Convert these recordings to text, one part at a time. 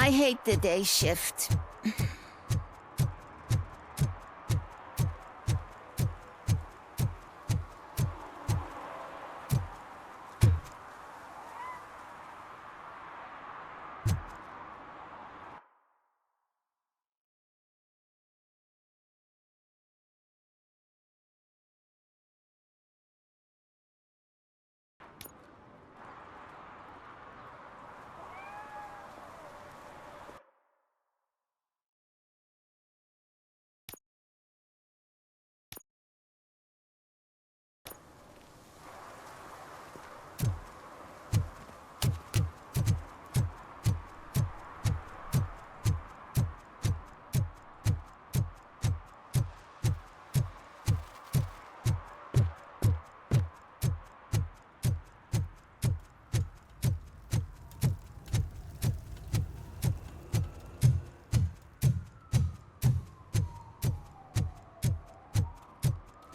I hate the day shift.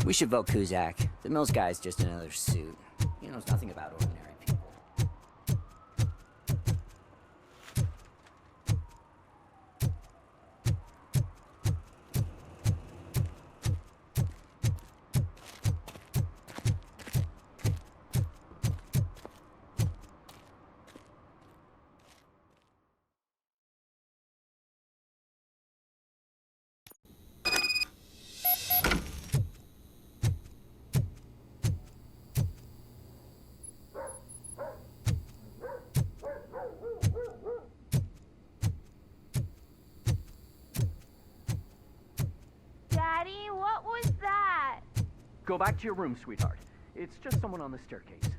We should vote Kuzak. The Mills guy's just another suit. He knows nothing about ordinary people. Daddy, what was that? Go back to your room, sweetheart. It's just someone on the staircase.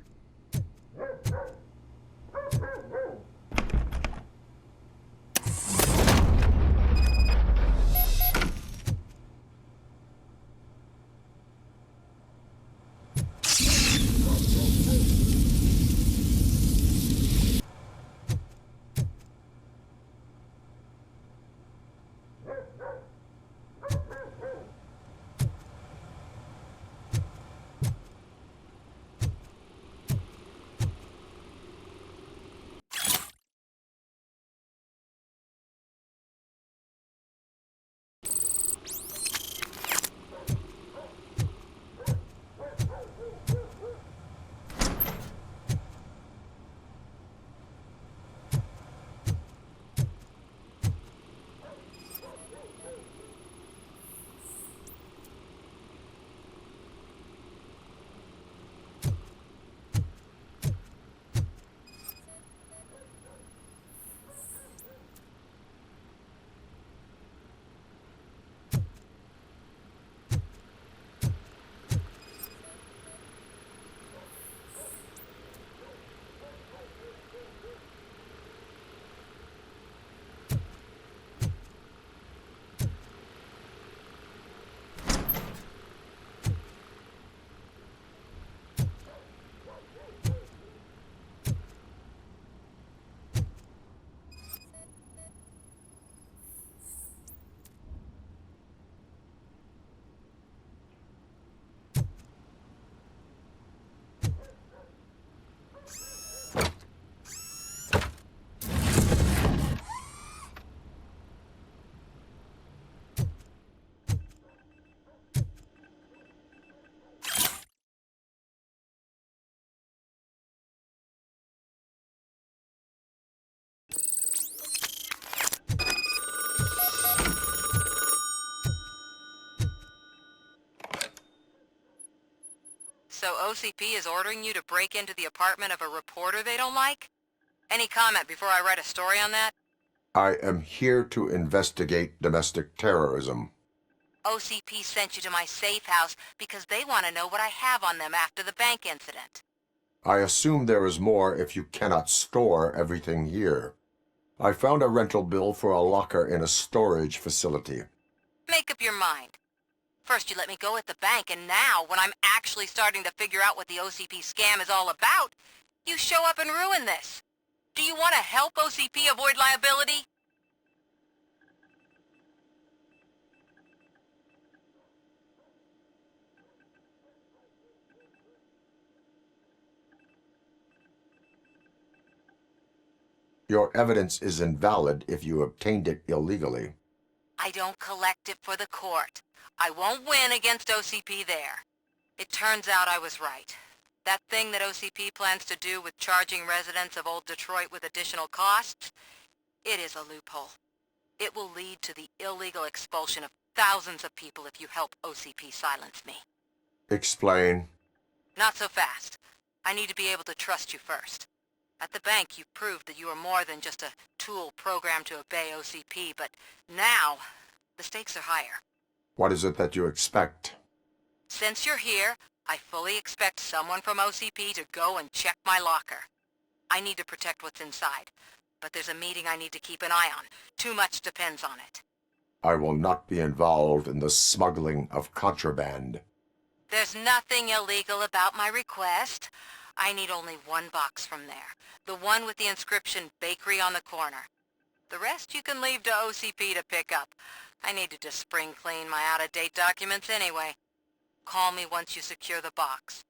So OCP is ordering you to break into the apartment of a reporter they don't like? Any comment before I write a story on that? I am here to investigate domestic terrorism. OCP sent you to my safe house because they want to know what I have on them after the bank incident. I assume there is more if you cannot store everything here. I found a rental bill for a locker in a storage facility. Make up your mind. First you let me go at the bank, and now, when I'm actually starting to figure out what the OCP scam is all about, you show up and ruin this. Do you want to help OCP avoid liability? Your evidence is invalid if you obtained it illegally. I don't collect it for the court. I won't win against OCP there. It turns out I was right. That thing that OCP plans to do with charging residents of Old Detroit with additional costs, it is a loophole. It will lead to the illegal expulsion of thousands of people if you help OCP silence me. Explain. Not so fast. I need to be able to trust you first. At the bank, you proved that you are more than just a tool programmed to obey OCP, but now, the stakes are higher. What is it that you expect? Since you're here, I fully expect someone from OCP to go and check my locker. I need to protect what's inside, but there's a meeting I need to keep an eye on. Too much depends on it. I will not be involved in the smuggling of contraband. There's nothing illegal about my request. I need only one box from there. The one with the inscription Bakery on the corner. The rest you can leave to OCP to pick up. I needed to spring clean my out-of-date documents anyway. Call me once you secure the box.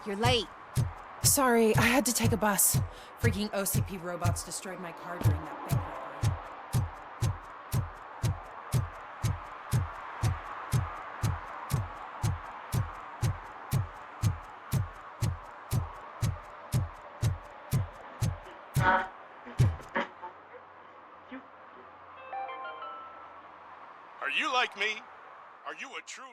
You're late. Sorry, I had to take a bus. Freaking OCP robots destroyed my car during that bank robbery. Are you like me? Are you a true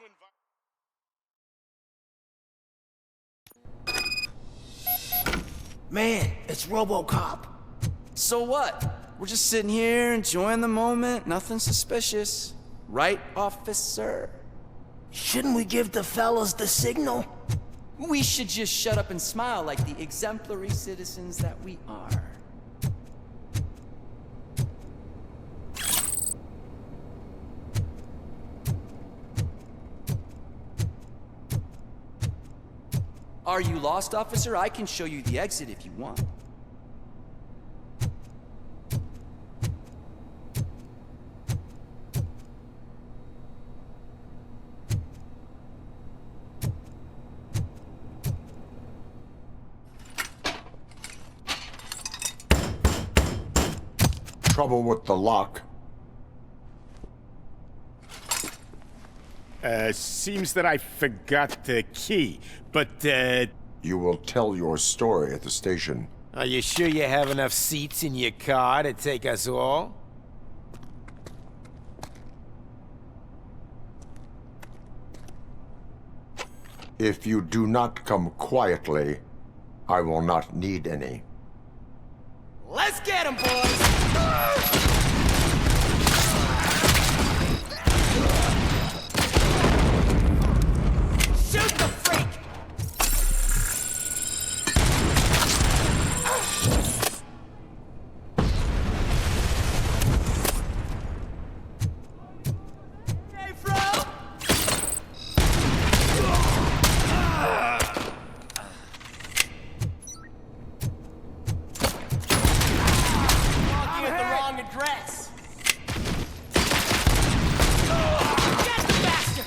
Man, it's Robocop. So what? We're just sitting here enjoying the moment, nothing suspicious. Right, officer? Shouldn't we give the fellas the signal? We should just shut up and smile like the exemplary citizens that we are. Are you lost, officer? I can show you the exit if you want. Trouble with the lock. Seems that I forgot the key, but, You will tell your story at the station. Are you sure you have enough seats in your car to take us all? If you do not come quietly, I will not need any. Get him, boys! Shoot the freak! Hey, bro! Walking at the wrong address. Get the bastard!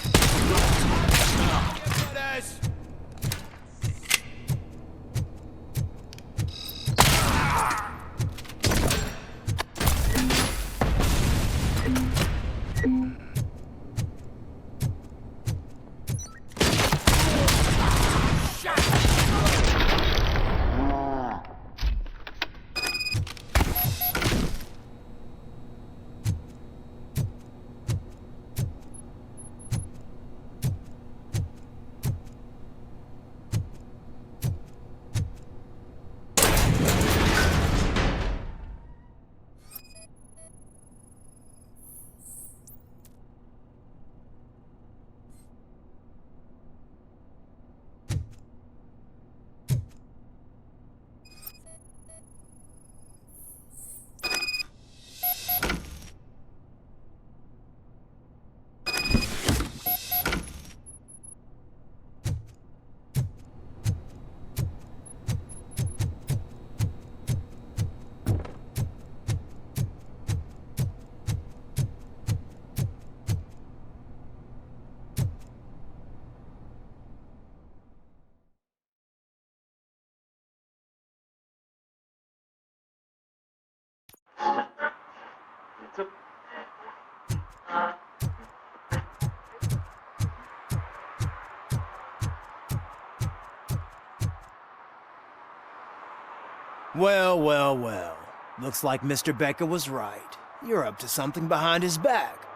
Well, well, well. Looks like Mr. Becker was right. You're up to something behind his back.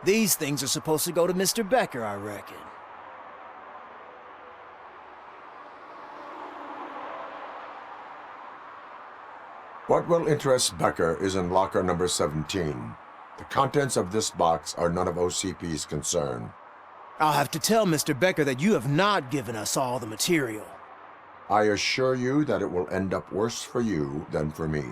These things are supposed to go to Mr. Becker, I reckon. What will interest Becker is in locker number 17. The contents of this box are none of OCP's concern. I'll have to tell Mr. Becker that you have not given us all the material. I assure you that it will end up worse for you than for me.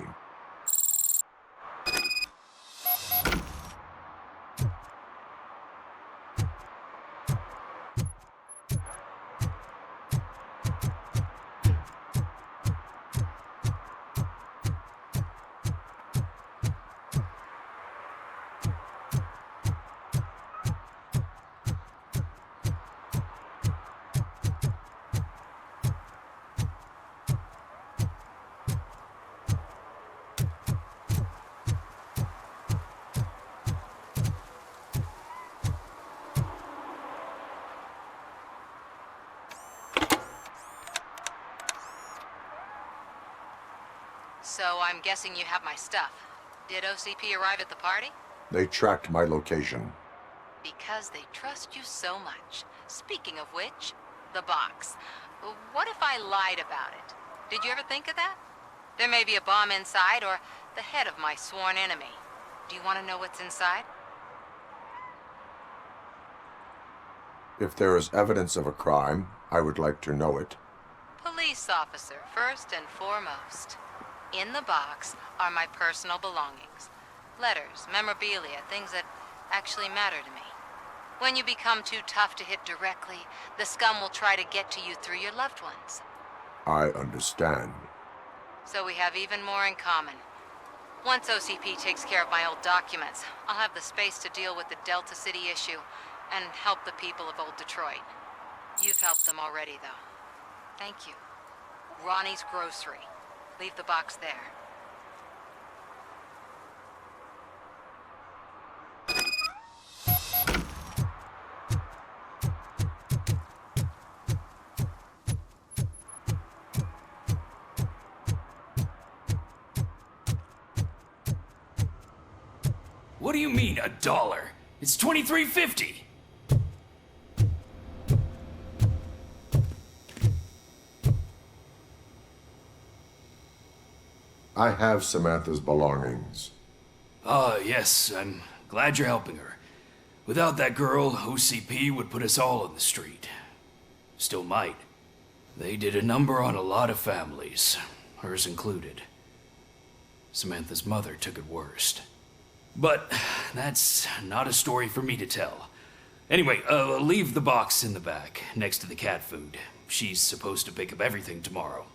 So I'm guessing you have my stuff. Did OCP arrive at the party? They tracked my location. Because they trust you so much. Speaking of which, the box. What if I lied about it? Did you ever think of that? There may be a bomb inside or the head of my sworn enemy. Do you want to know what's inside? If there is evidence of a crime, I would like to know it. Police officer, first and foremost. In the box are my personal belongings. Letters, memorabilia, things that actually matter to me. When you become too tough to hit directly, the scum will try to get to you through your loved ones. I understand. So we have even more in common. Once OCP takes care of my old documents, I'll have the space to deal with the Delta-City issue and help the people of old Detroit. You've helped them already, though. Thank you. Ronnie's Grocery. Leave the box there. What do you mean, $1? It's $23.50. I have Samantha's belongings. Yes, I'm glad you're helping her. Without that girl, OCP would put us all in the street. Still might. They did a number on a lot of families, hers included. Samantha's mother took it worst. But that's not a story for me to tell. Anyway, leave the box in the back, next to the cat food. She's supposed to pick up everything tomorrow.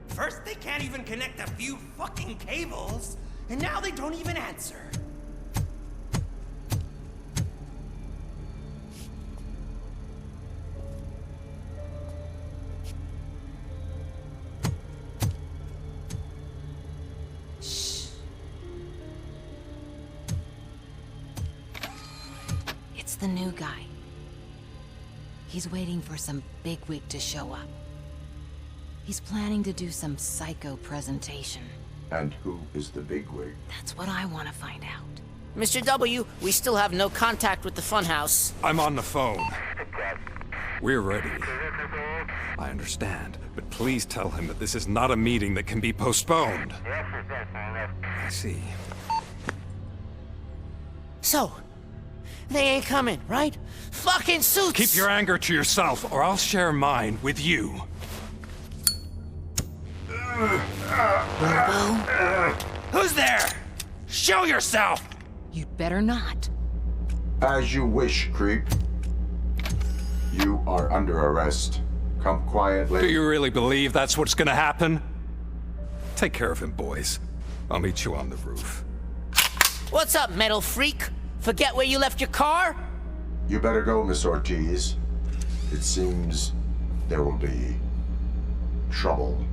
First, they can't even connect a few fucking cables, and now they don't even answer. Shh. It's the new guy. He's waiting for some bigwig to show up. He's planning to do some psycho presentation. And who is the bigwig? That's what I want to find out. Mr. W, we still have no contact with the funhouse. I'm on the phone. We're ready. I understand, but please tell him that this is not a meeting that can be postponed. I see. So, they ain't coming, right? Fucking suits! Keep your anger to yourself, or I'll share mine with you. Who's there? Show yourself! You'd better not. As you wish, creep. You are under arrest. Come quietly. Do you really believe that's what's gonna happen? Take care of him, boys. I'll meet you on the roof. What's up, metal freak? Forget where you left your car? You better go, Miss Ortiz. It seems there will be trouble.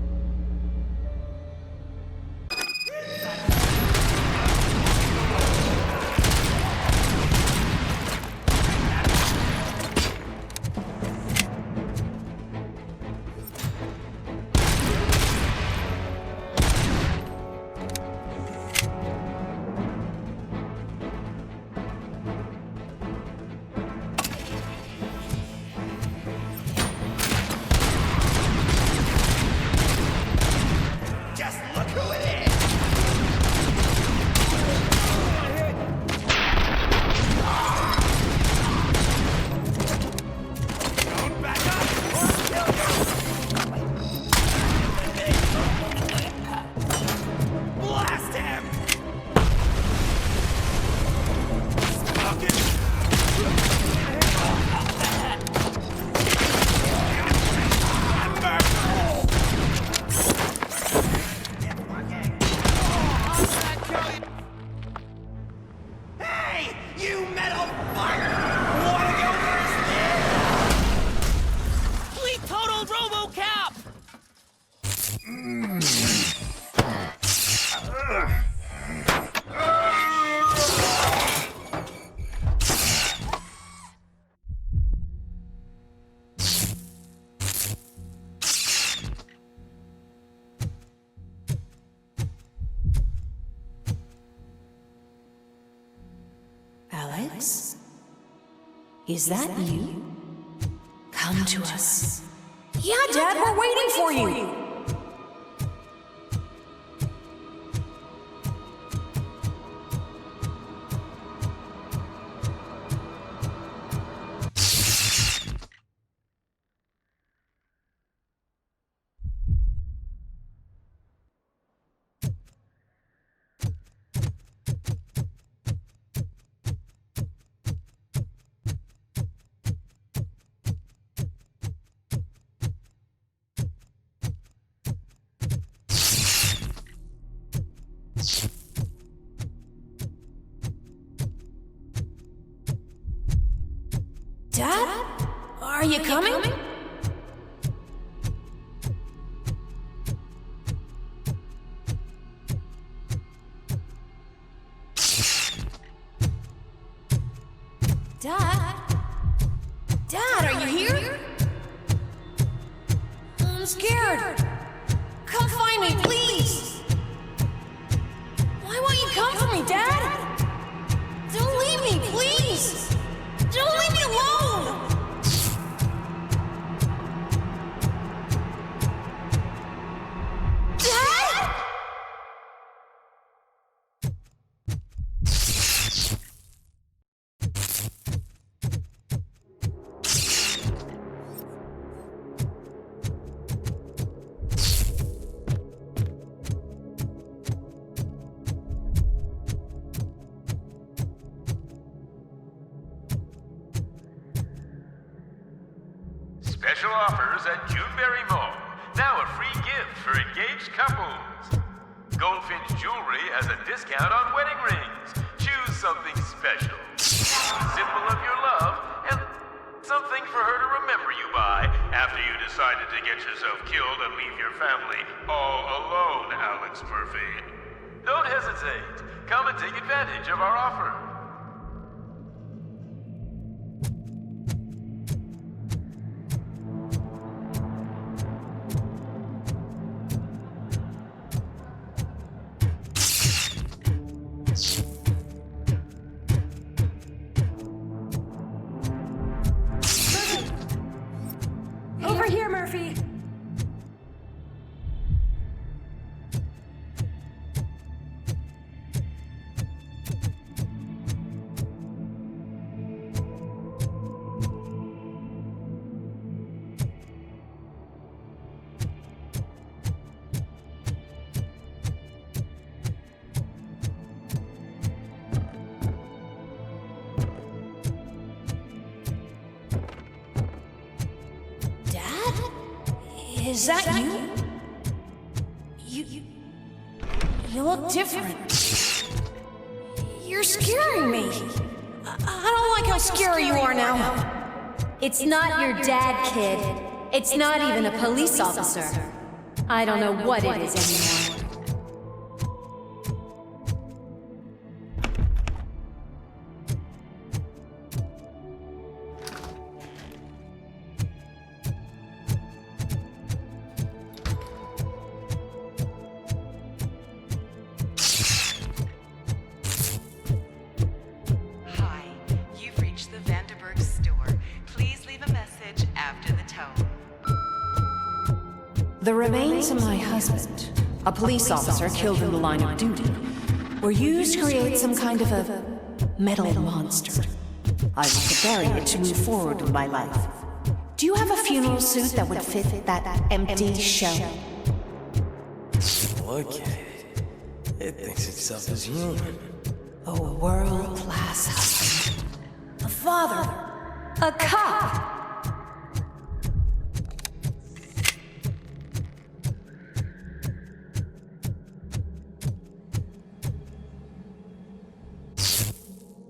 Is that you? Come to us. Yeah, Dad, we're waiting for you. Dad? Are you coming? Dad? Dad, are you here? I'm scared. Come find me, please. Why won't you come for me, Dad? Don't leave me, please. Don't leave me alone. Dad? Special offers at Juneberry Mall. Now a free gift for engaged couples. Goldfinch Jewelry has a discount on wedding rings. Choose something special. Symbol of your love and something for her to remember you by after you decided to get yourself killed and leave your family all alone, Alex Murphy. Don't hesitate. Come and take advantage of our offer. Over here, Murphy. Is that you? You look different. You're scaring me. I don't like how scary you are now. It's not your dad, kid. It's not even a police officer. I don't know what it is anymore. The remains of my husband, a police officer killed in the line of duty, were used to create some kind of a metal monster. I was to bury it to move forward with my life. Do you have a funeral suit that would fit that empty shell? Look at it. It thinks itself as human. A world-class husband. A father. A cop.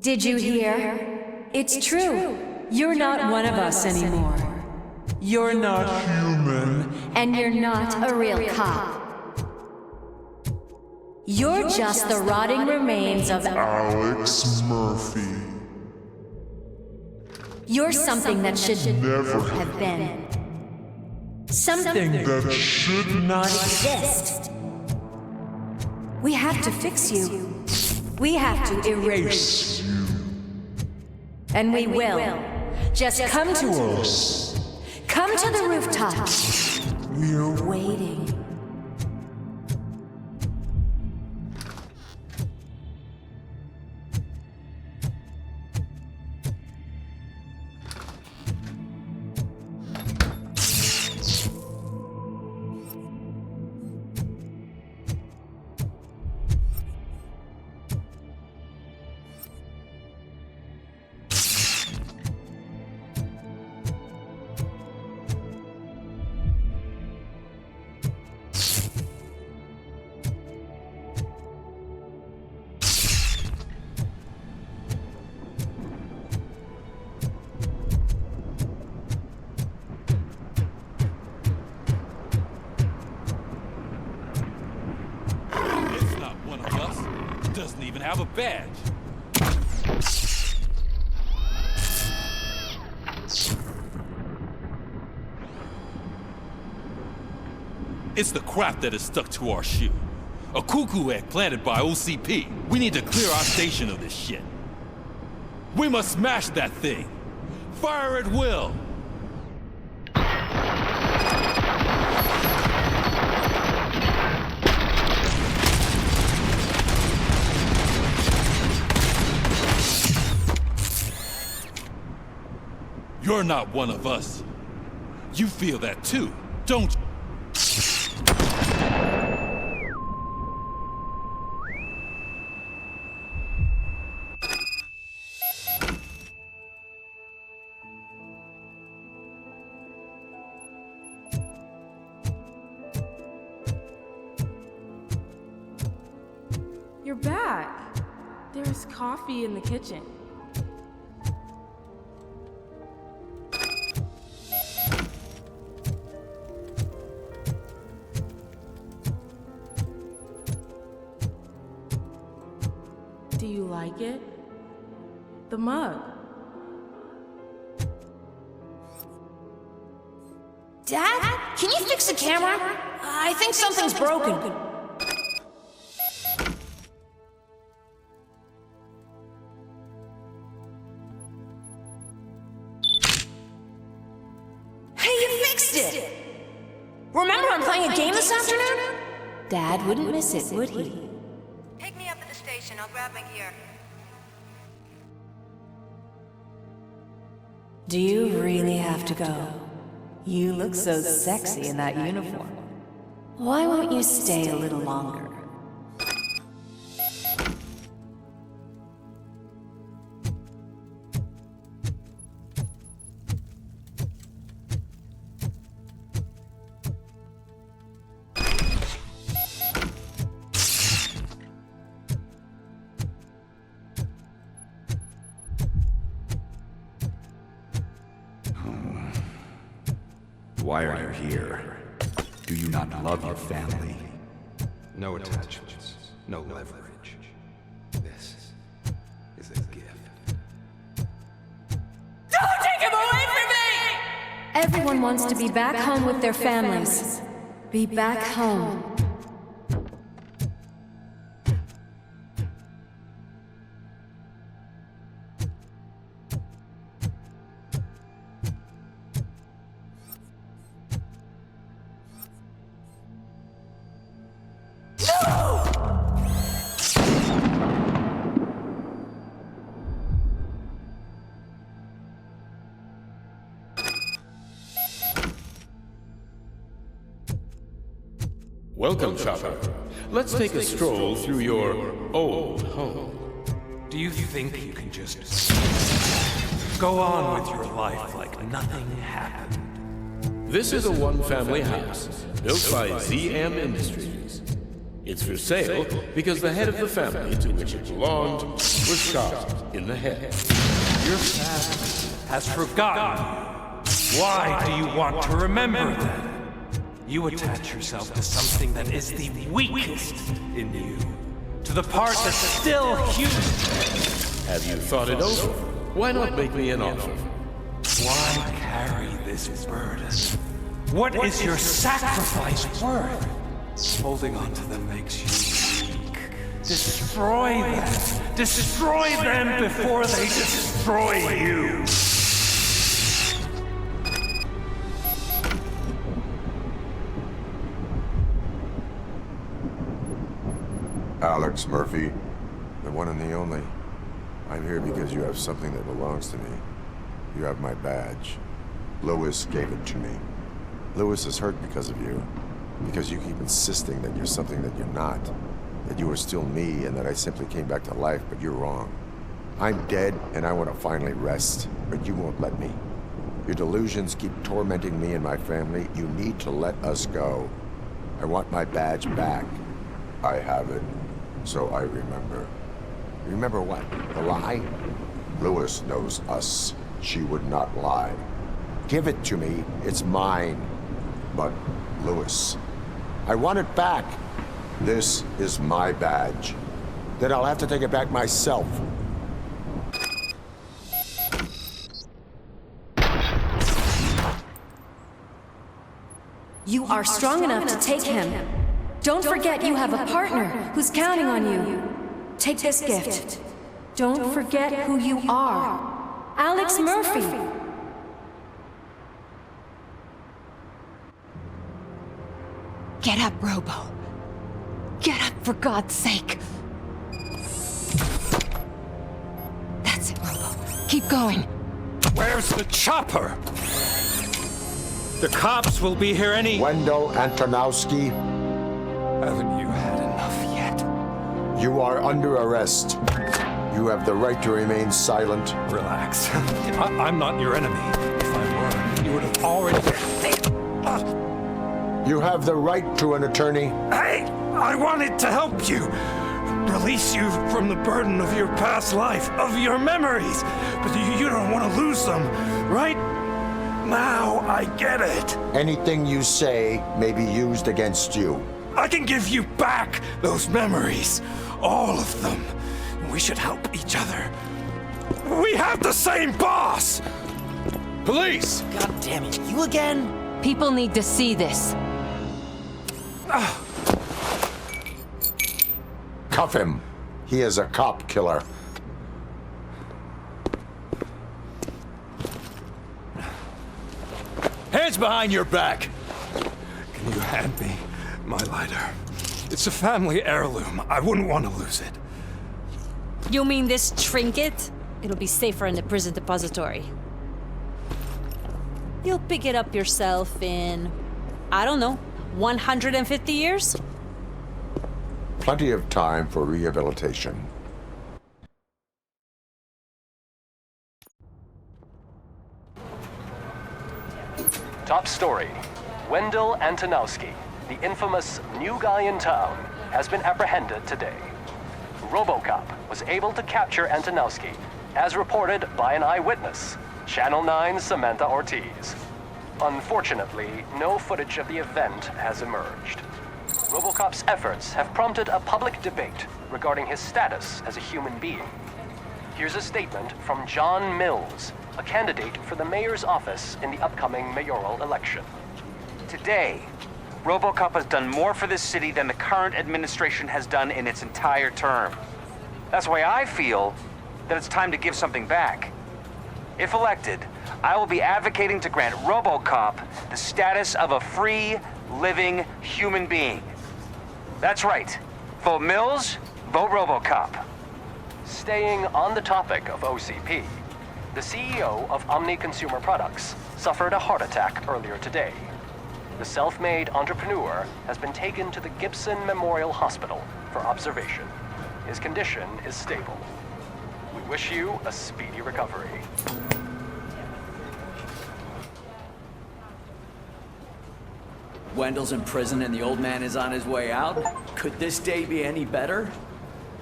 Did you hear? It's true. You're not one of us anymore. You're not human. And you're not a real cop. You're just the rotting remains of Alex Murphy. You're something that should never have been. Something that should not exist. We have to fix you. We have to erase you. And we will. Just come to us. Come to the rooftop. We're waiting. Doesn't even have a badge. It's the crap that is stuck to our shoe. A cuckoo egg planted by OCP. We need to clear our station of this shit. We must smash that thing. Fire at will. You're not one of us. You feel that too, don't you? You're back. There's coffee in the kitchen. Do you like it? The mug. Dad? Can you fix the camera? I think something's broken. Hey, you fixed it! Remember I'm playing a game this afternoon? Dad wouldn't miss it, would he? Pick me up at the station. I'll grab my gear. Do you really have to go? You look so sexy in that uniform. Why won't you stay a little longer? Why are you here? Do you not love your family? No attachments, no leverage. This is a gift. Don't take him away from me! Everyone wants to be back home with their families. Be back home. Welcome, shopper. Let's take a stroll through your old home. Do you think you can just go on with your life like nothing happened? This is a one-family house built by ZM Industries. It's for sale because the head of the family to which it belonged was shot in the head. Your family has forgotten you. Why do you want to remember them? You attach yourself to something that is the weakest in you, to the part that's still human. Have you thought it over? Why not make me an offer? Why carry this burden? What is your sacrifice worth? Holding on to them makes you weak. Destroy them! Destroy them before they destroy you! Alex Murphy, the one and the only. I'm here because you have something that belongs to me. You have my badge. Lewis gave it to me. Lewis is hurt because of you. Because you keep insisting that you're something that you're not. That you are still me and that I simply came back to life, but you're wrong. I'm dead and I want to finally rest, but you won't let me. Your delusions keep tormenting me and my family. You need to let us go. I want my badge back. I have it, so I remember. Remember what? The lie? Lewis knows us. She would not lie. Give it to me. It's mine. But, Lewis, I want it back. This is my badge. Then I'll have to take it back myself. You are strong enough to take him. Don't forget you have a partner who's counting on you. Take this gift. Don't forget who you are. Alex Murphy. Get up, Robo. Get up, for God's sake. That's it, Robo. Keep going. Where's the chopper? The cops will be here any... Wendell Antonowski. Haven't you had enough yet? You are under arrest. You have the right to remain silent. Relax. I'm not your enemy. If I were, you would have already... You have the right to an attorney. Hey, I wanted to help you. Release you from the burden of your past life, of your memories. But you don't want to lose them, right? Now I get it. Anything you say may be used against you. I can give you back those memories. All of them. We should help each other. We have the same boss! Police! God damn it, you again? People need to see this. Cuff him. He is a cop killer. Hands behind your back! Can you hand me my lighter? It's a family heirloom. I wouldn't want to lose it. You mean this trinket? It'll be safer in the prison depository. You'll pick it up yourself in, I don't know, 150 years? Plenty of time for rehabilitation. Top story. Wendell Antonowski, the infamous new guy in town, has been apprehended today. Robocop was able to capture Antonowski, as reported by an eyewitness, Channel 9's Samantha Ortiz. Unfortunately, no footage of the event has emerged. Robocop's efforts have prompted a public debate regarding his status as a human being. Here's a statement from John Mills, a candidate for the mayor's office in the upcoming mayoral election. Today, Robocop has done more for this city than the current administration has done in its entire term. That's why I feel that it's time to give something back. If elected, I will be advocating to grant Robocop the status of a free, living human being. That's right. Vote Mills, vote Robocop. Staying on the topic of OCP, the CEO of Omni Consumer Products suffered a heart attack earlier today. The self-made entrepreneur has been taken to the Gibson Memorial Hospital for observation. His condition is stable. We wish you a speedy recovery. Wendell's in prison and the old man is on his way out? Could this day be any better?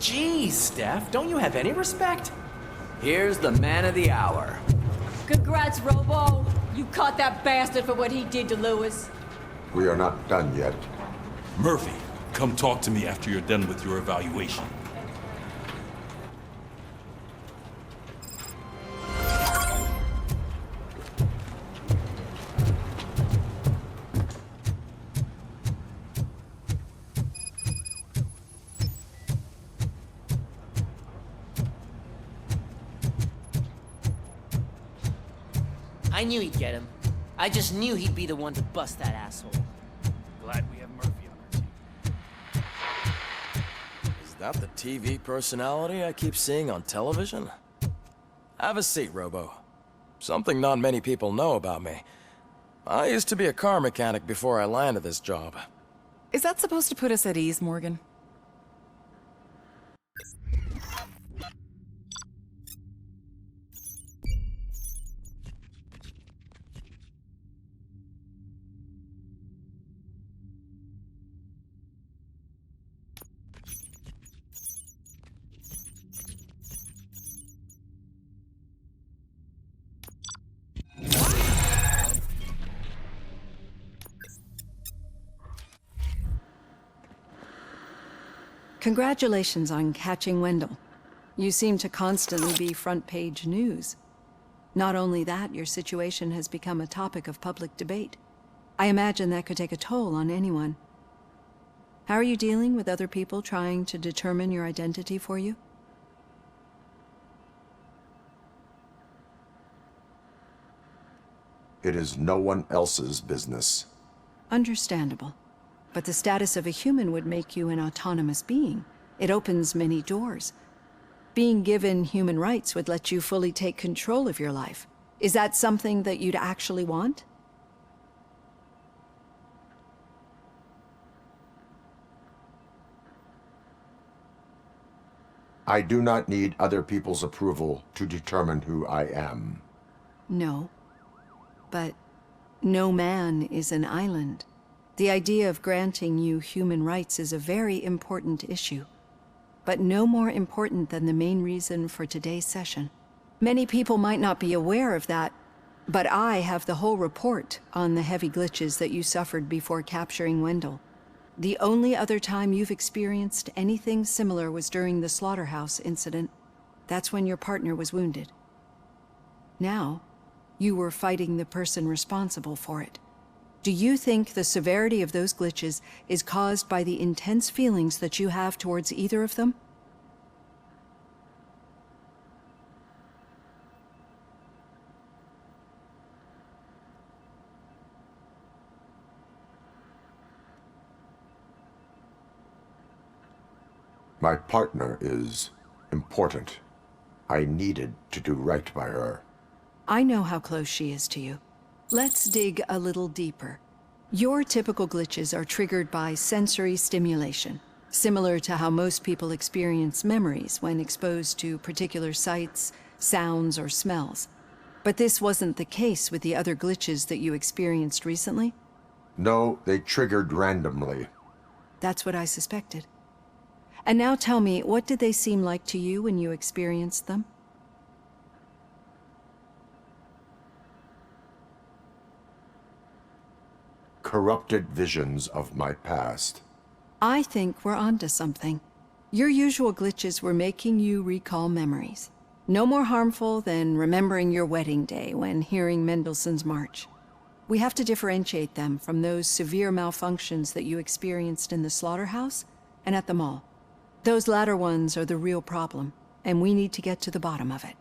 Jeez, Steph, don't you have any respect? Here's the man of the hour. Congrats, Robo. You caught that bastard for what he did to Lewis. We are not done yet. Murphy, come talk to me after you're done with your evaluation. I knew he'd get him. I just knew he'd be the one to bust that asshole. Glad we have Murphy on our team. Is that the TV personality I keep seeing on television? Have a seat, Robo. Something not many people know about me. I used to be a car mechanic before I landed this job. Is that supposed to put us at ease, Morgan? Congratulations on catching Wendell. You seem to constantly be front-page news. Not only that, your situation has become a topic of public debate. I imagine that could take a toll on anyone. How are you dealing with other people trying to determine your identity for you? It is no one else's business. Understandable. But the status of a human would make you an autonomous being. It opens many doors. Being given human rights would let you fully take control of your life. Is that something that you'd actually want? I do not need other people's approval to determine who I am. No. But no man is an island. The idea of granting you human rights is a very important issue, but no more important than the main reason for today's session. Many people might not be aware of that, but I have the whole report on the heavy glitches that you suffered before capturing Wendell. The only other time you've experienced anything similar was during the slaughterhouse incident. That's when your partner was wounded. Now, you were fighting the person responsible for it. Do you think the severity of those glitches is caused by the intense feelings that you have towards either of them? My partner is important. I needed to do right by her. I know how close she is to you. Let's dig a little deeper. Your typical glitches are triggered by sensory stimulation, similar to how most people experience memories when exposed to particular sights, sounds, or smells. But this wasn't the case with the other glitches that you experienced recently? No, they triggered randomly. That's what I suspected. And now tell me, what did they seem like to you when you experienced them? Corrupted visions of my past. I think we're onto something. Your usual glitches were making you recall memories. No more harmful than remembering your wedding day when hearing Mendelssohn's March. We have to differentiate them from those severe malfunctions that you experienced in the slaughterhouse and at the mall. Those latter ones are the real problem, and we need to get to the bottom of it.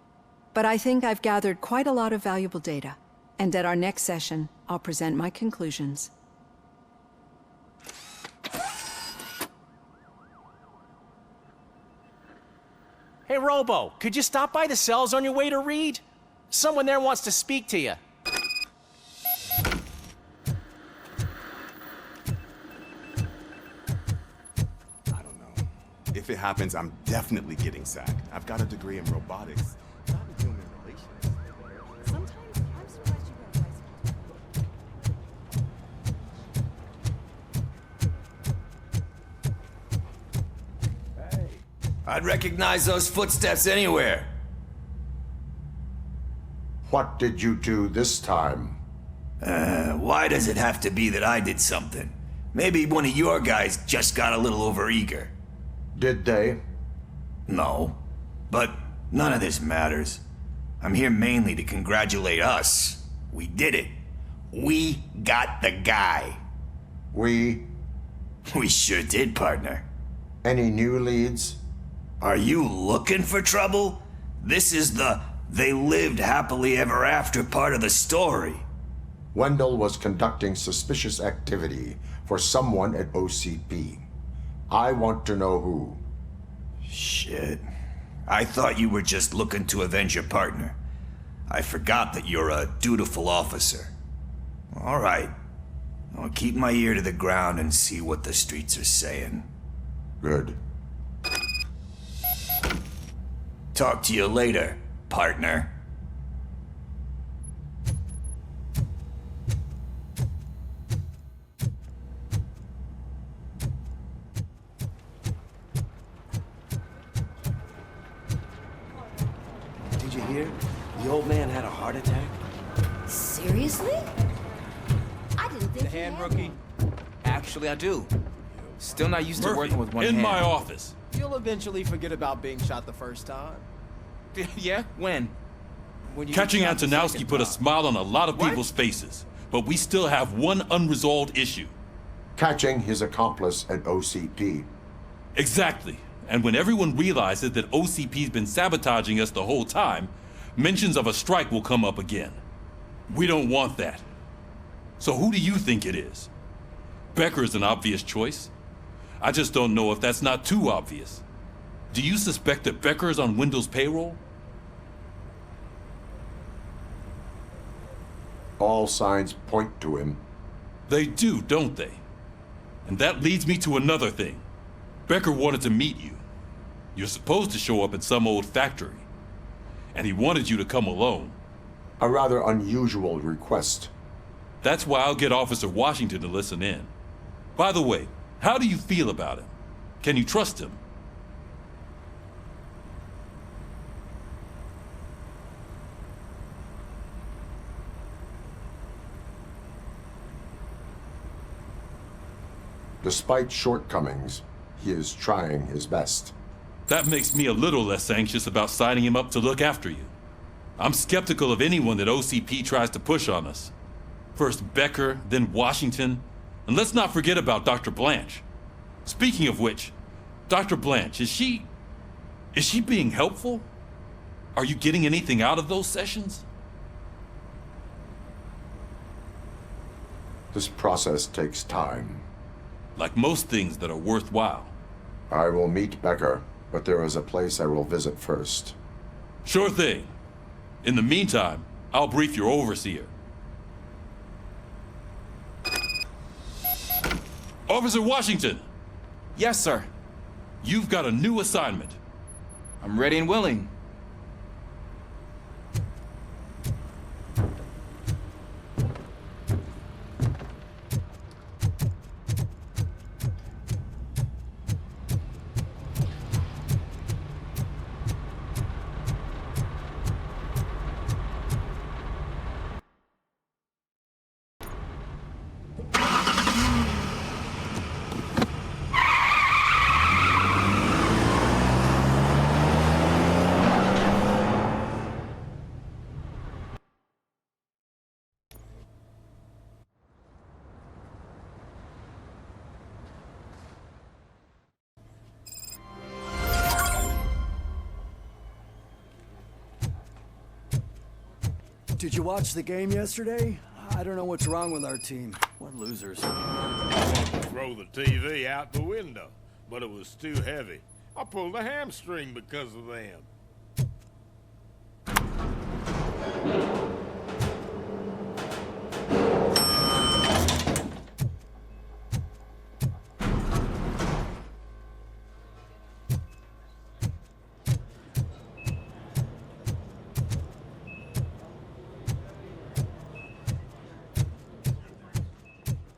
But I think I've gathered quite a lot of valuable data, and at our next session, I'll present my conclusions. Hey, Robo, could you stop by the cells on your way to read? Someone there wants to speak to you. If it happens, I'm definitely getting sacked. I've got a degree in robotics. Not in human relations. Sometimes I'm surprised you go to high school. I'd recognize those footsteps anywhere. What did you do this time? Why does it have to be that I did something? Maybe one of your guys just got a little overeager. Did they? No, but none of this matters. I'm here mainly to congratulate us. We did it. We got the guy. We sure did, partner. Any new leads? Are you looking for trouble? This is the they lived happily ever after part of the story. Wendell was conducting suspicious activity for someone at OCP. I want to know who. Shit. I thought you were just looking to avenge your partner. I forgot that you're a dutiful officer. All right. I'll keep my ear to the ground and see what the streets are saying. Good. Talk to you later, partner. Did you hear? The old man had a heart attack. Seriously? I didn't think The hand, rookie? Actually, I do. Still not used to working with one hand. In my office. You'll eventually forget about being shot the first time. Yeah? When? Catching Antonowski put a smile on a lot of people's faces, but we still have one unresolved issue. Catching his accomplice at OCP. Exactly. And when everyone realizes that OCP's been sabotaging us the whole time, mentions of a strike will come up again. We don't want that. So who do you think it is? Becker is an obvious choice. I just don't know if that's not too obvious. Do you suspect that Becker is on Wendell's payroll? All signs point to him. They do, don't they? And that leads me to another thing. Becker wanted to meet you. You're supposed to show up at some old factory. And he wanted you to come alone. A rather unusual request. That's why I'll get Officer Washington to listen in. By the way, how do you feel about him? Can you trust him? Despite shortcomings, he is trying his best. That makes me a little less anxious about signing him up to look after you. I'm skeptical of anyone that OCP tries to push on us. First Becker, then Washington, and let's not forget about Dr. Blanche. Speaking of which, Dr. Blanche, is she being helpful? Are you getting anything out of those sessions? This process takes time. Like most things that are worthwhile. I will meet Becker, but there is a place I will visit first. Sure thing. In the meantime, I'll brief your overseer. Officer Washington! Yes, sir. You've got a new assignment. I'm ready and willing. Did you watch the game yesterday? I don't know what's wrong with our team. We're losers. I wanted to throw the TV out the window, but it was too heavy. I pulled a hamstring because of them.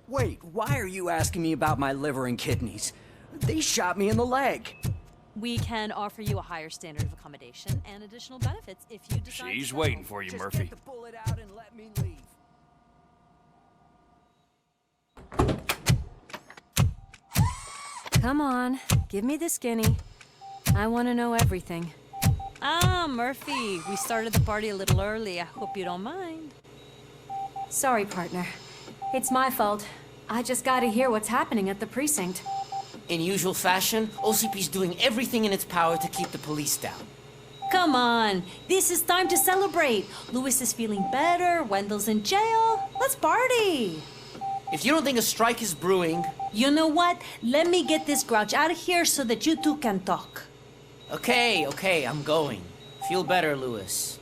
Wait, why are you asking me about my liver and kidneys? They shot me in the leg. We can offer you a higher standard of accommodation and additional benefits if you decide. She's waiting for you, Murphy. Get the bullet out and let me leave. Come on, give me the skinny. I want to know everything. Ah, Murphy, we started the party a little early. I hope you don't mind. Sorry, partner. It's my fault. I just gotta hear what's happening at the precinct. In usual fashion, OCP's doing everything in its power to keep the police down. Come on, this is time to celebrate. Louis is feeling better, Wendell's in jail. Let's party. If you don't think a strike is brewing... You know what? Let me get this grouch out of here so that you two can talk. Okay, I'm going. Feel better, Lewis.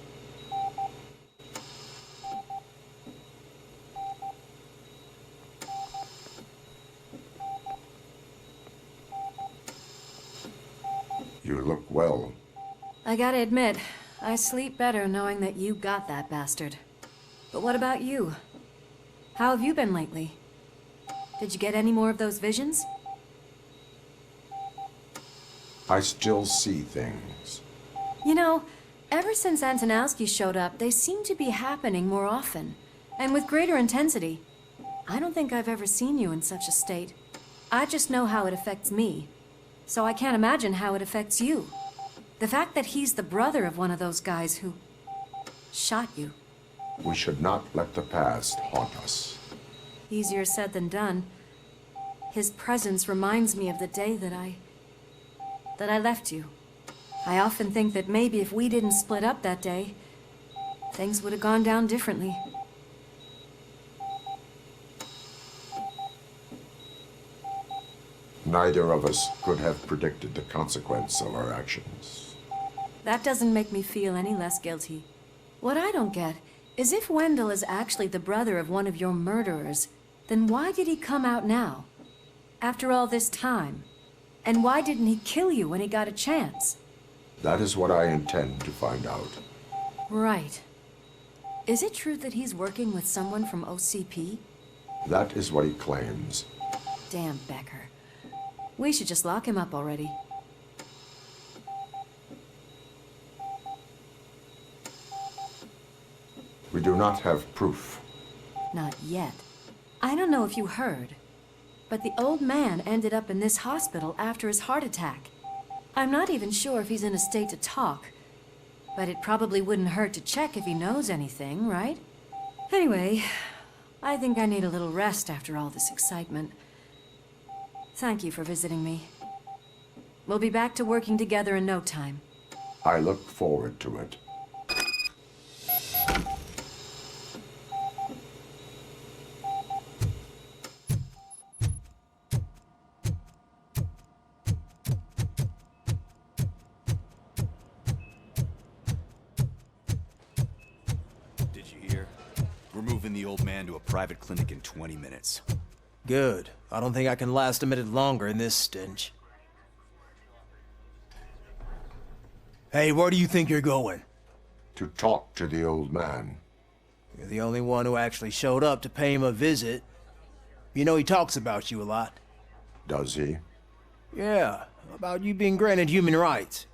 You look well. I gotta admit, I sleep better knowing that you got that bastard. But what about you? How have you been lately? Did you get any more of those visions? I still see things. You know, ever since Antonowski showed up, they seem to be happening more often, and with greater intensity. I don't think I've ever seen you in such a state. I just know how it affects me, so I can't imagine how it affects you. The fact that he's the brother of one of those guys who shot you. We should not let the past haunt us. Easier said than done. His presence reminds me of the day that I left you. I often think that maybe if we didn't split up that day, things would have gone down differently. Neither of us could have predicted the consequence of our actions. That doesn't make me feel any less guilty. What I don't get is if Wendell is actually the brother of one of your murderers, then why did he come out now? After all this time? And why didn't he kill you when he got a chance? That is what I intend to find out. Right. Is it true that he's working with someone from OCP? That is what he claims. Damn Becker. We should just lock him up already. We do not have proof. Not yet. I don't know if you heard, but the old man ended up in this hospital after his heart attack. I'm not even sure if he's in a state to talk, but it probably wouldn't hurt to check if he knows anything, right? Anyway, I think I need a little rest after all this excitement. Thank you for visiting me. We'll be back to working together in no time. I look forward to it. Did you hear? We're moving the old man to a private clinic in 20 minutes. Good. I don't think I can last a minute longer in this stench. Hey, where do you think you're going? To talk to the old man. You're the only one who actually showed up to pay him a visit. You know he talks about you a lot. Does he? Yeah, about you being granted human rights.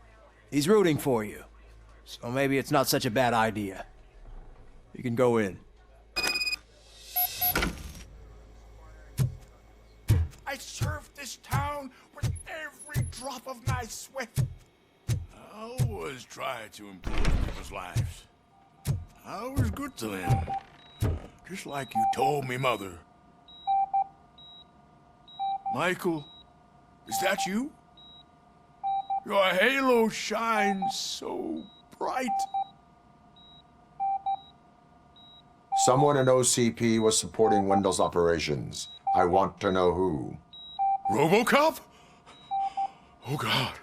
He's rooting for you. So maybe it's not such a bad idea. You can go in. I served this town with every drop of my sweat. I always tried to improve people's lives. I was good to them. Just like you told me, Mother. Michael, is that you? Your halo shines so bright. Someone in OCP was supporting Wendell's operations. I want to know who. Robocop? Oh God.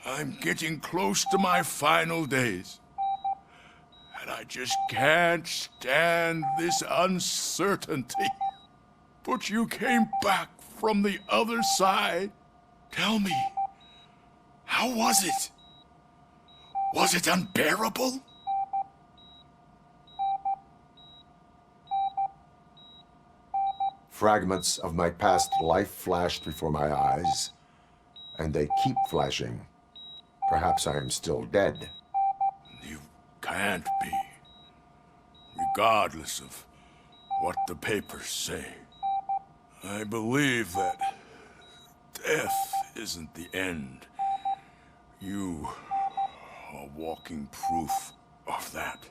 I'm getting close to my final days. And I just can't stand this uncertainty. But you came back from the other side. Tell me, how was it? Was it unbearable? Fragments of my past life flashed before my eyes, and they keep flashing. Perhaps I am still dead. You can't be, regardless of what the papers say. I believe that death isn't the end. You are walking proof of that.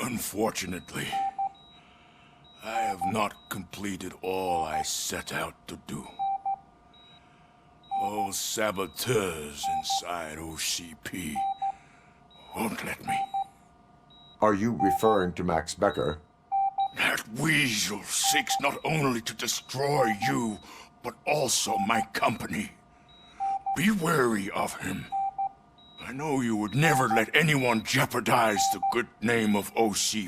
Unfortunately, I have not completed all I set out to do. Those saboteurs inside OCP won't let me. Are you referring to Max Becker? That weasel seeks not only to destroy you, but also my company. Be wary of him. I know you would never let anyone jeopardize the good name of OCP.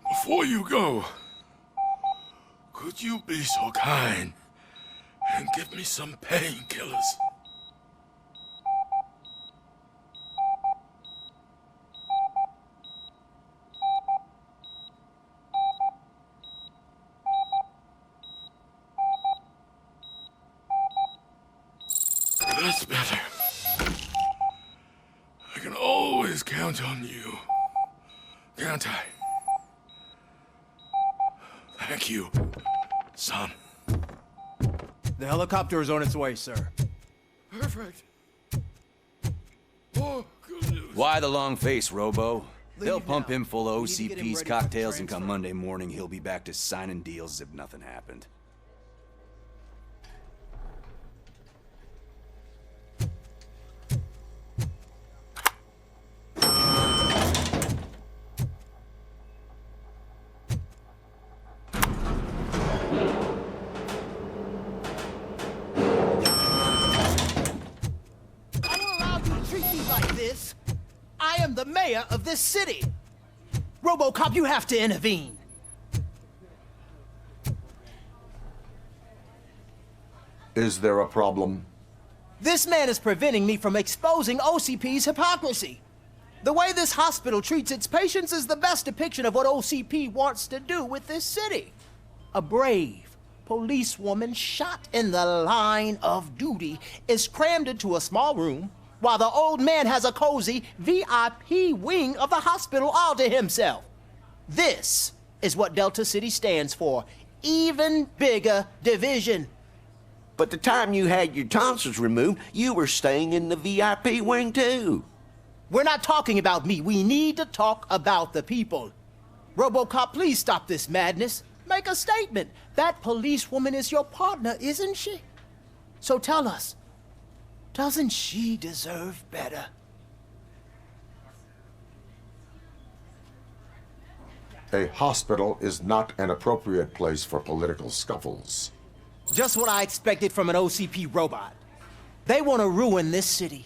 Before you go, could you be so kind and give me some painkillers? That's better. I can always count on you, can't I? Thank you, son. The helicopter is on its way, sir. Perfect. Oh, good news. Why the long face, Robo? They'll pump him full of OCP's cocktails, and come Monday morning, he'll be back to signing deals as if nothing happened. I am the mayor of this city. Robocop, you have to intervene. Is there a problem? This man is preventing me from exposing OCP's hypocrisy. The way this hospital treats its patients is the best depiction of what OCP wants to do with this city. A brave policewoman shot in the line of duty is crammed into a small room while the old man has a cozy VIP wing of the hospital all to himself. This is what Delta-City stands for. Even bigger division. But the time you had your tonsils removed, you were staying in the VIP wing too. We're not talking about me. We need to talk about the people. Robocop, please stop this madness. Make a statement. That policewoman is your partner, isn't she? So tell us, doesn't she deserve better? A hospital is not an appropriate place for political scuffles. Just what I expected from an OCP robot. They want to ruin this city.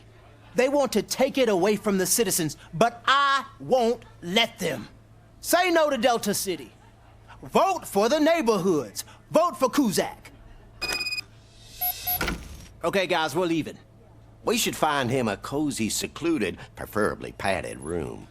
They want to take it away from the citizens, but I won't let them. Say no to Delta-City. Vote for the neighborhoods. Vote for Kuzak. Okay, guys, we're leaving. We should find him a cozy, secluded, preferably padded room.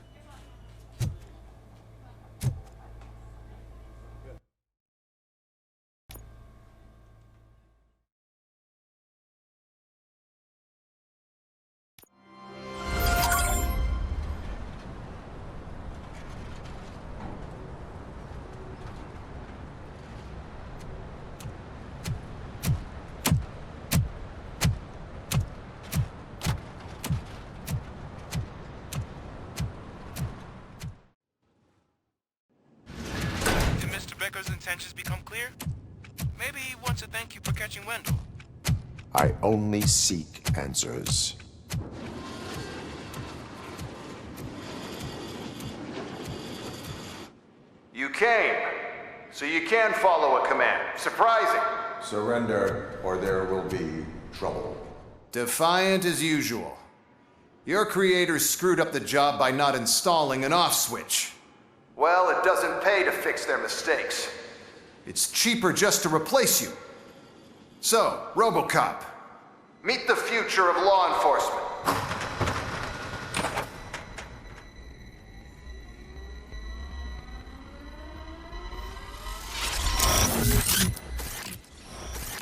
Becker's intentions become clear? Maybe he wants to thank you for catching Wendell. I only seek answers. You came, so you can follow a command. Surprising. Surrender, or there will be trouble. Defiant as usual. Your creators screwed up the job by not installing an off switch. Well, it doesn't pay to fix their mistakes. It's cheaper just to replace you. So, Robocop, meet the future of law enforcement.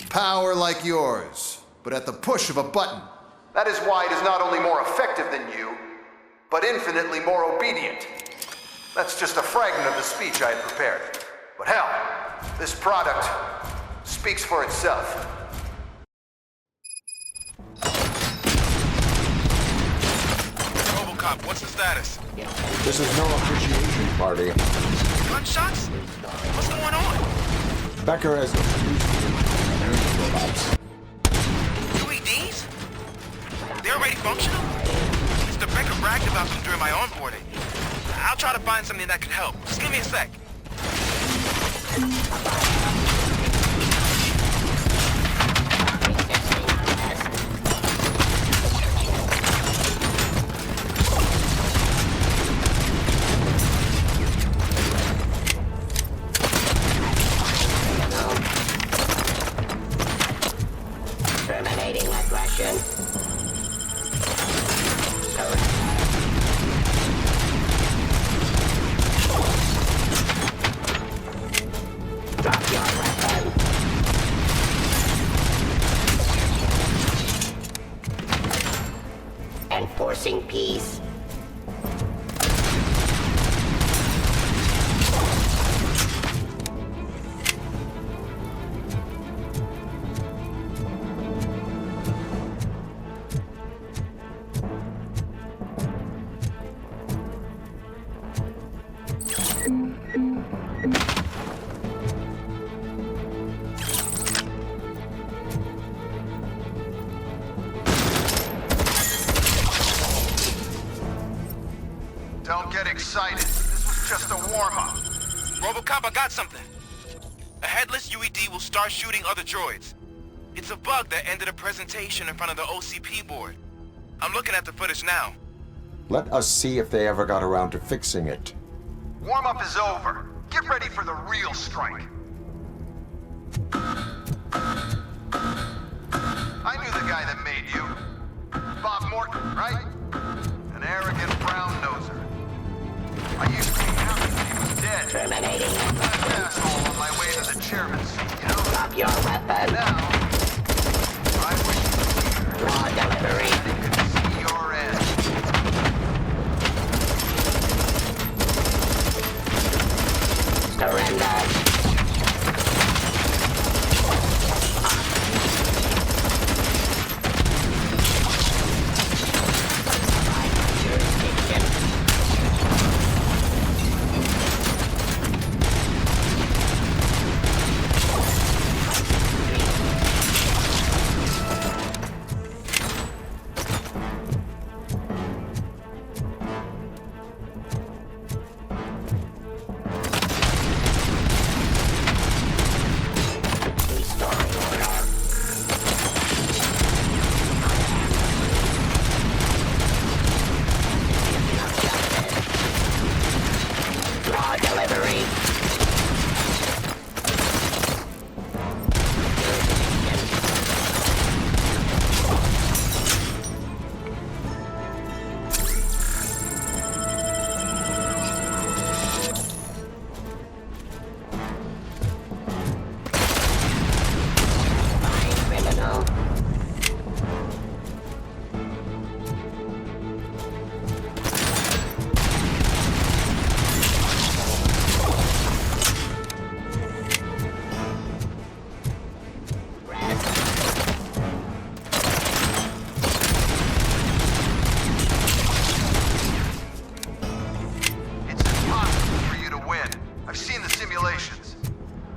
Power like yours, but at the push of a button. That is why it is not only more effective than you, but infinitely more obedient. That's just a fragment of the speech I had prepared. But hell, this product speaks for itself. Robocop, what's the status? This is no appreciation party. Gunshots? What's going on? Becker has robots. UEDs? They're already functional? Mr. Becker bragged about them during my onboarding. I'll try to find something that could help. Just give me a sec. excited. This was just a warm-up. Robocop, I got something. A headless UED will start shooting other droids. It's a bug that ended a presentation in front of the OCP board. I'm looking at the footage now. Let us see if they ever got around to fixing it. Warm-up is over. Get ready for the real strike. I knew the guy that made you. Bob Morton, right? An arrogant brown-noser. I used to be happy when he was dead. Terminating. That asshole on my way to the chairman's seat, you know? Drop your weapon. Now, I wish you were here. Raw delivery. They could see your end. Surrender.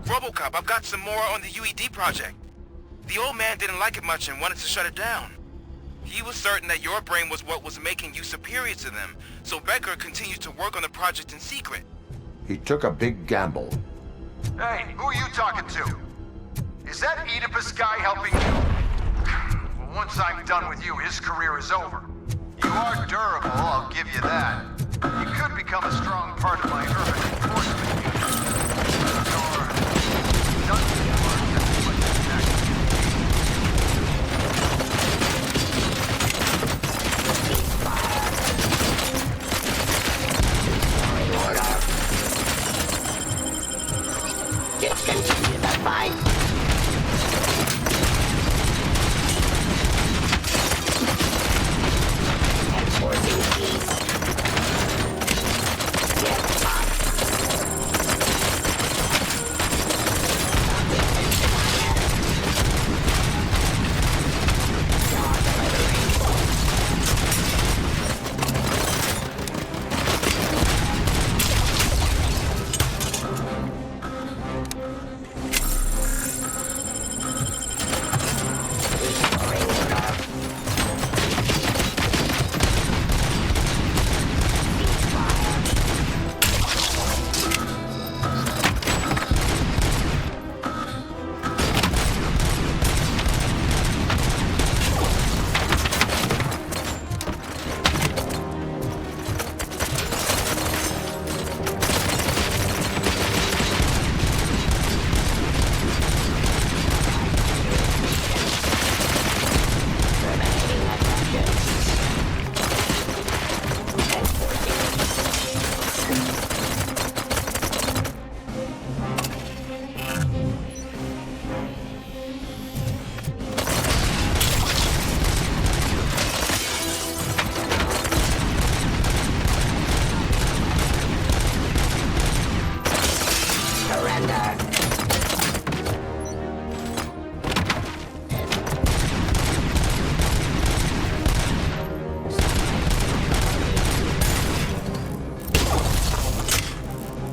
Robocop, I've got some more on the UED project. The old man didn't like it much and wanted to shut it down. He was certain that your brain was what was making you superior to them, so Becker continued to work on the project in secret. He took a big gamble. Hey, who are you talking to? Is that Oedipus guy helping you? Well, once I'm done with you, his career is over. You are durable, I'll give you that. You could become a strong part of my urban enforcement unit. Or dungeon guard, that's what you attack. Discontinue the fight. Enforcing peace. Get locked.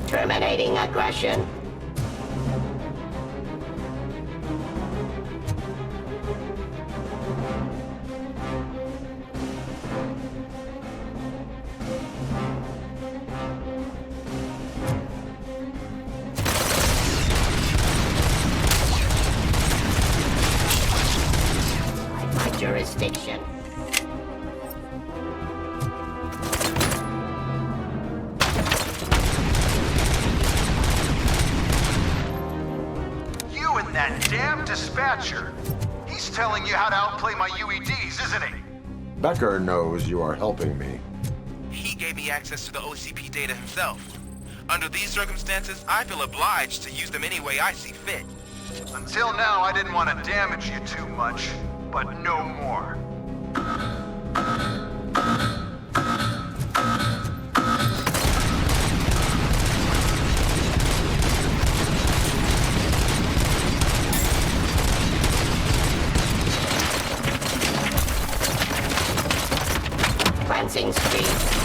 Terminating aggression. jurisdiction. You and that damn dispatcher. He's telling you how to outplay my UEDs, isn't he? Becker knows you are helping me. He gave me access to the OCP data himself. Under these circumstances, I feel obliged to use them any way I see fit. Until now, I didn't want to damage you too much, but no more. Cleansing Street.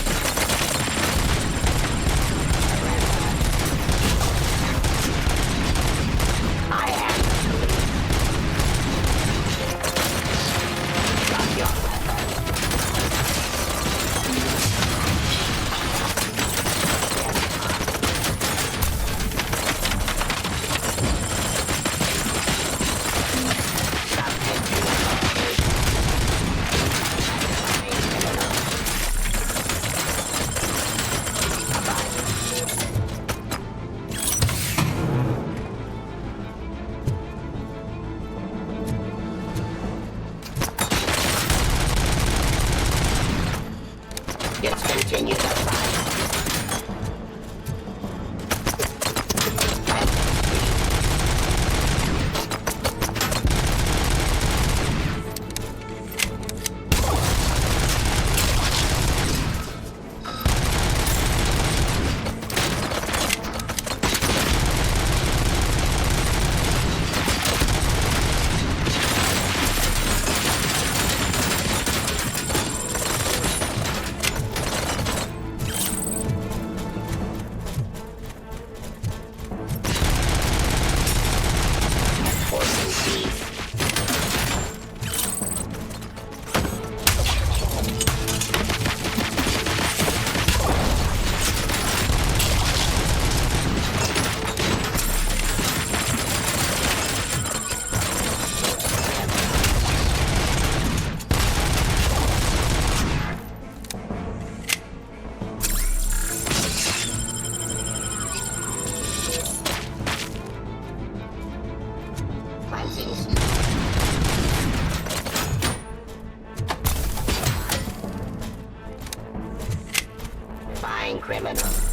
Criminal.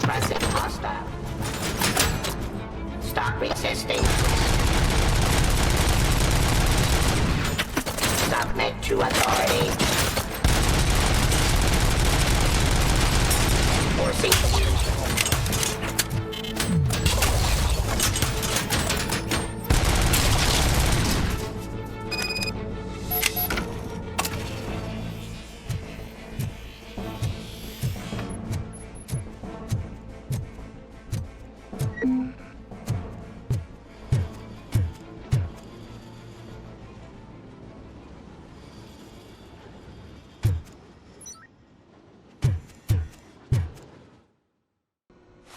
Suppressing hostile. Stop resisting. Submit to authority. Forcing command.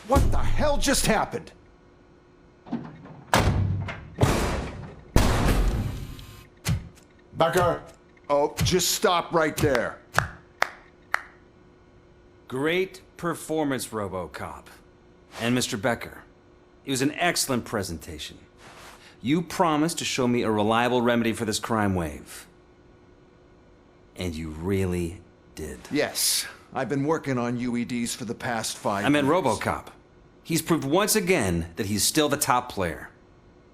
What the hell just happened? Becker! Oh, just stop right there. Great performance, Robocop. And Mr. Becker, it was an excellent presentation. You promised to show me a reliable remedy for this crime wave. And you really did. Yes, I've been working on UEDs for the past 5 years. I meant Robocop. He's proved once again that he's still the top player.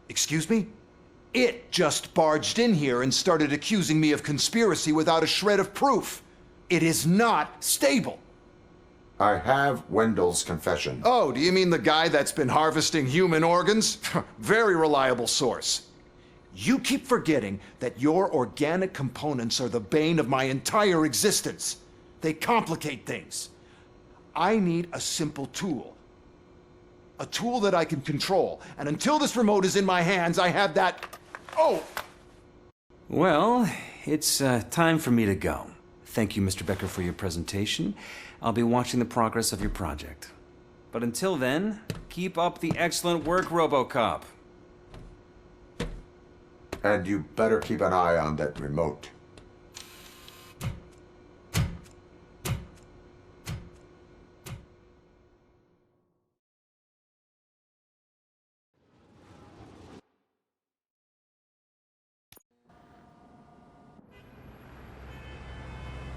Excuse me? It just barged in here and started accusing me of conspiracy without a shred of proof. It is not stable. I have Wendell's confession. Oh, do you mean the guy that's been harvesting human organs? Very reliable source. You keep forgetting that your organic components are the bane of my entire existence. They complicate things. I need a simple tool. A tool that I can control. And until this remote is in my hands, I have that... Oh! Well, it's time for me to go. Thank you, Mr. Becker, for your presentation. I'll be watching the progress of your project. But until then, keep up the excellent work, Robocop. And you better keep an eye on that remote.